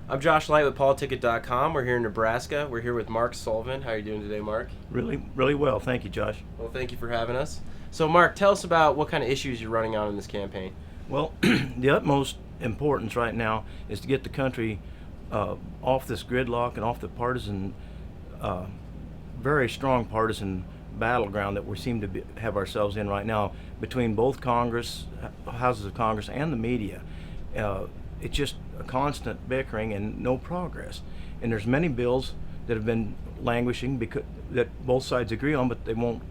I'm Josh Light with PoliticIt.com. We're here in Nebraska. We're here with Mark Sullivan. How are you doing today, Mark? Really, really well. Thank you, Josh. Well, thank you for having us. So, Mark, tell us about what kind of issues you're running on in this campaign. Well, the utmost importance right now is to get the country off this gridlock and off the partisan, very strong partisan battleground that we seem to have ourselves in right now between both Congress, houses of Congress, and the media. It's just a constant bickering and no progress. And there's many bills that have been languishing because that both sides agree on, but they won't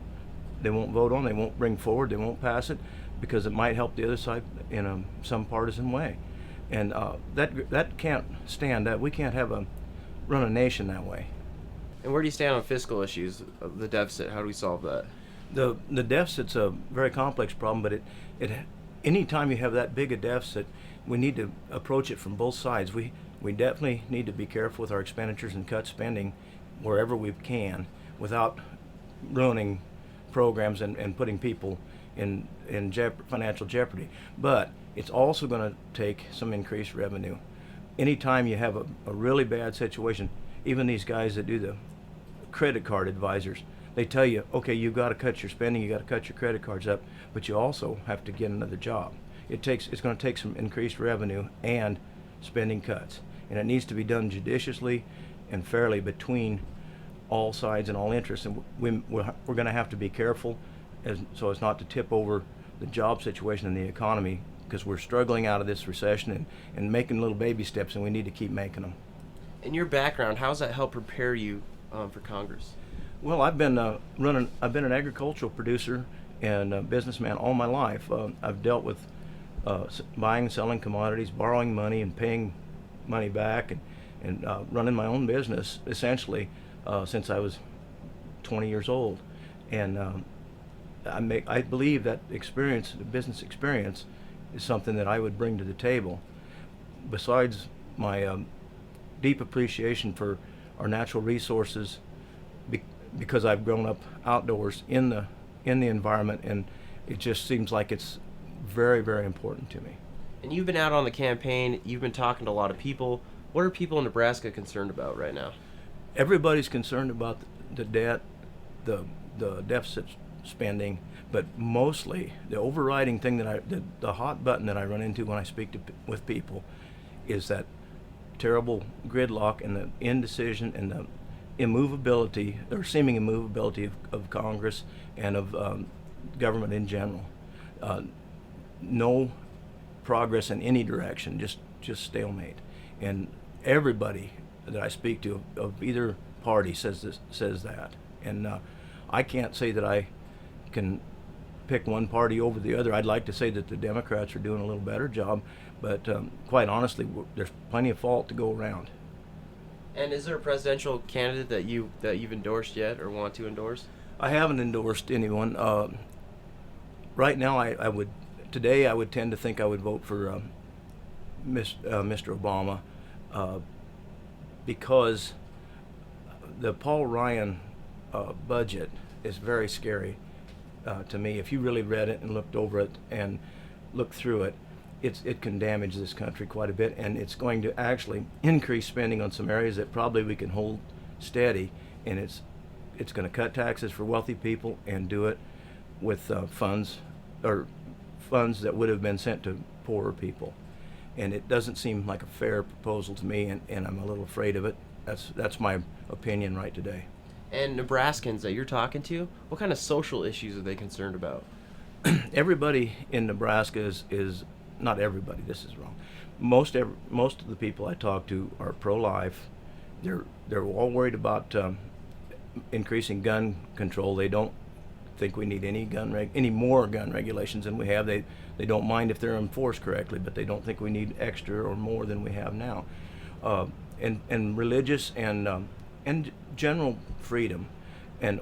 vote on. They won't bring forward. They won't pass it because it might help the other side in some partisan way. And that can't stand. That we can't run a nation that way. And where do you stand on fiscal issues, the deficit? How do we solve that? The deficit's a very complex problem, but it anytime you have that big a deficit, we need to approach it from both sides. We definitely need to be careful with our expenditures and cut spending wherever we can without ruining programs and putting people in financial jeopardy. But it's also going to take some increased revenue. Anytime you have a really bad situation, even these guys that do the credit card advisors, they tell you, okay, you've got to cut your spending, you got to cut your credit cards up, but you also have to get another job. It's going to take some increased revenue and spending cuts, and it needs to be done judiciously and fairly between all sides and all interests. And we're going to have to be careful so as not to tip over the job situation and the economy, because we're struggling out of this recession and making little baby steps, and we need to keep making them. In your background, how does that help prepare you for Congress? Well, I've been an agricultural producer and a businessman all my life. I've dealt with buying and selling commodities, borrowing money and paying money back, and running my own business essentially since I was 20 years old. And I believe that experience, the business experience, is something that I would bring to the table. Besides my deep appreciation for our natural resources, because I've grown up outdoors in the environment, and it just seems like it's very, very important to me. And you've been out on the campaign. You've been talking to a lot of people. What are people in Nebraska concerned about right now? Everybody's concerned about the debt, the deficit spending, but mostly the overriding thing the hot button that I run into when I speak with people is that terrible gridlock and the indecision and the immovability or seeming immovability of Congress and of government in general. No progress in any direction, just stalemate. And everybody that I speak to of either party says that. And I can't say that I can pick one party over the other. I'd like to say that the Democrats are doing a little better job, but quite honestly, there's plenty of fault to go around. And is there a presidential candidate that you've endorsed yet or want to endorse? I haven't endorsed anyone. Right now, today I would tend to think I would vote for Mr. Obama because the Paul Ryan budget is very scary to me. If you really read it and looked over it and looked through it, it can damage this country quite a bit, and it's going to actually increase spending on some areas that probably we can hold steady, and it's going to cut taxes for wealthy people and do it with funds that would have been sent to poorer people. And it doesn't seem like a fair proposal to me, and I'm a little afraid of it. That's my opinion right today. And Nebraskans that you're talking to, what kind of social issues are they concerned about? Everybody in Nebraska is not everybody. This is wrong. Most of the people I talk to are pro-life. They're all worried about increasing gun control. They don't think we need any more gun regulations than we have. They don't mind if they're enforced correctly, but they don't think we need extra or more than we have now. And religious and general freedom, and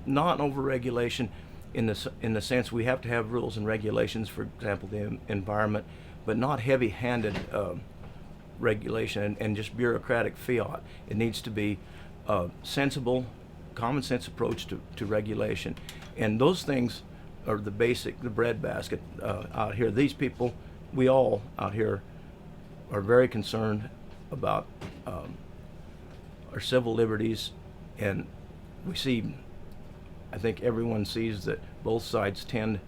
not over-regulation in the sense we have to have rules and regulations, for example, the environment, but not heavy-handed regulation and just bureaucratic fiat. It needs to be sensible, common sense approach to regulation. And those things are the breadbasket out here. These people, we all out here are very concerned about our civil liberties, and we see, I think everyone sees that both sides tend,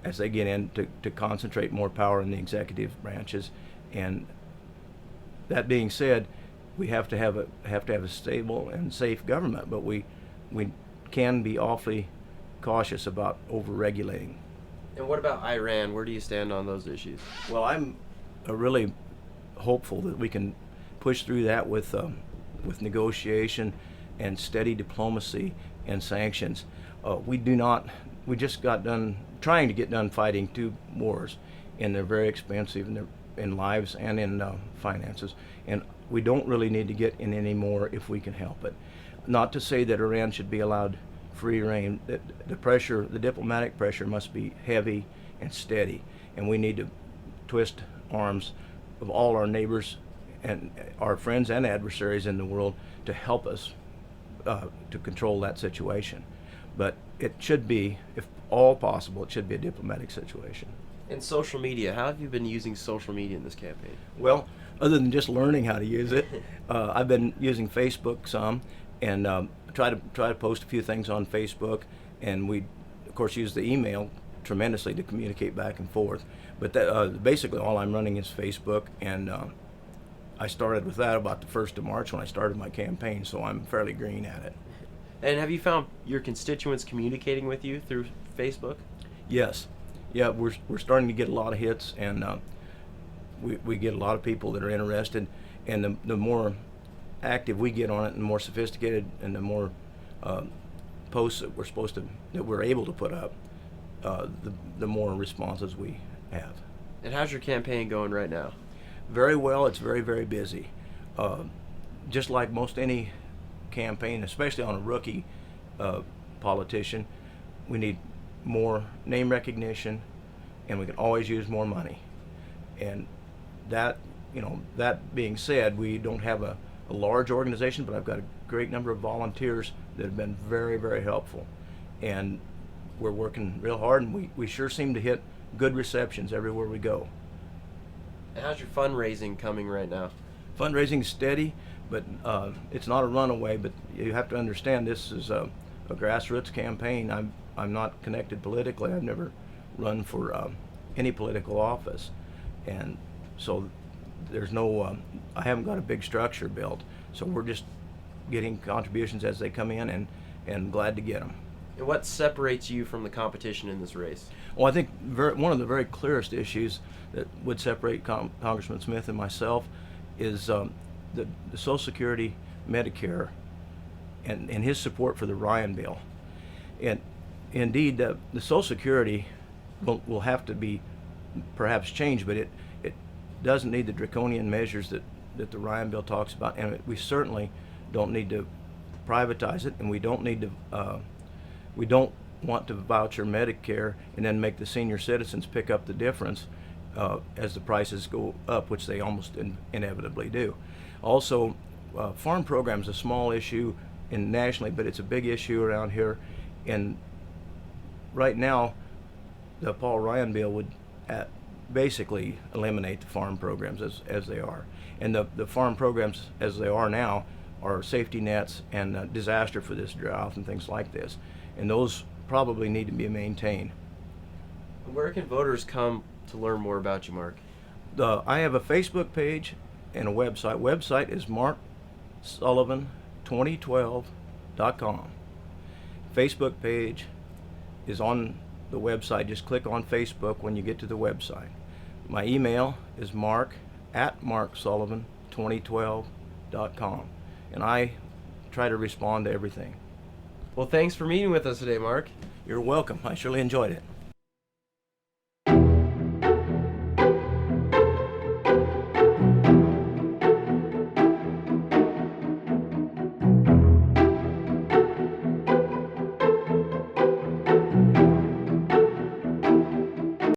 as they get in, to concentrate more power in the executive branches. And that being said, we have to have a stable and safe government, but we can be awfully cautious about over-regulating. And what about Iran? Where do you stand on those issues? Well, I'm really hopeful that we can push through that with negotiation and steady diplomacy and sanctions. We just got done trying to get done fighting two wars, and they're very expensive in lives and in finances. And we don't really need to get in any more if we can help it. Not to say that Iran should be allowed free reign. The diplomatic pressure must be heavy and steady, and we need to twist arms of all our neighbors and our friends and adversaries in the world to help us to control that situation. But it should be, if all possible, it should be a diplomatic situation. And social media, how have you been using social media in this campaign? Well, other than just learning how to use it, I've been using Facebook some, and try to post a few things on Facebook, and we, of course, use the email tremendously to communicate back and forth. But basically all I'm running is Facebook, and I started with that about the 1st of March when I started my campaign, so I'm fairly green at it. And have you found your constituents communicating with you through Facebook? Yes. Yeah, we're starting to get a lot of hits, and we get a lot of people that are interested, and the more active we get on it, and the more sophisticated, and the more posts that we're able to put up, the more responses we have. And how's your campaign going right now? Very well. It's very, very busy. Just like most any campaign, especially on a rookie politician, we need more name recognition, and we can always use more money. And that being said, we don't have a large organization, but I've got a great number of volunteers that have been very, very helpful. And we're working real hard, and we sure seem to hit good receptions everywhere we go. And how's your fundraising coming right now? Fundraising is steady, but it's not a runaway. But you have to understand, this is a grassroots campaign. I'm not connected politically. I've never run for any political office, and so there's no. I haven't got a big structure built. So we're just getting contributions as they come in, and glad to get them. And what separates you from the competition in this race? Well, I think one of the very clearest issues that would separate Congressman Smith and myself is the Social Security, Medicare, and his support for the Ryan bill. And indeed, the Social Security will have to be perhaps changed, but it doesn't need the draconian measures that the Ryan bill talks about, and we certainly don't need to privatize it, and we don't need to. We don't want to voucher Medicare and then make the senior citizens pick up the difference as the prices go up, which they almost inevitably do. Also, farm program is a small issue nationally, but it's a big issue around here. And right now, the Paul Ryan bill would basically eliminate the farm programs as they are. And the farm programs as they are now are safety nets and disaster for this drought and things like this. And those probably need to be maintained. Where can voters come to learn more about you, Mark? I have a Facebook page and a website. Website is marksullivan2012.com. Facebook page is on the website. Just click on Facebook when you get to the website. My email is mark@marksullivan2012.com, and I try to respond to everything. Well, thanks for meeting with us today, Mark. You're welcome. I surely enjoyed it.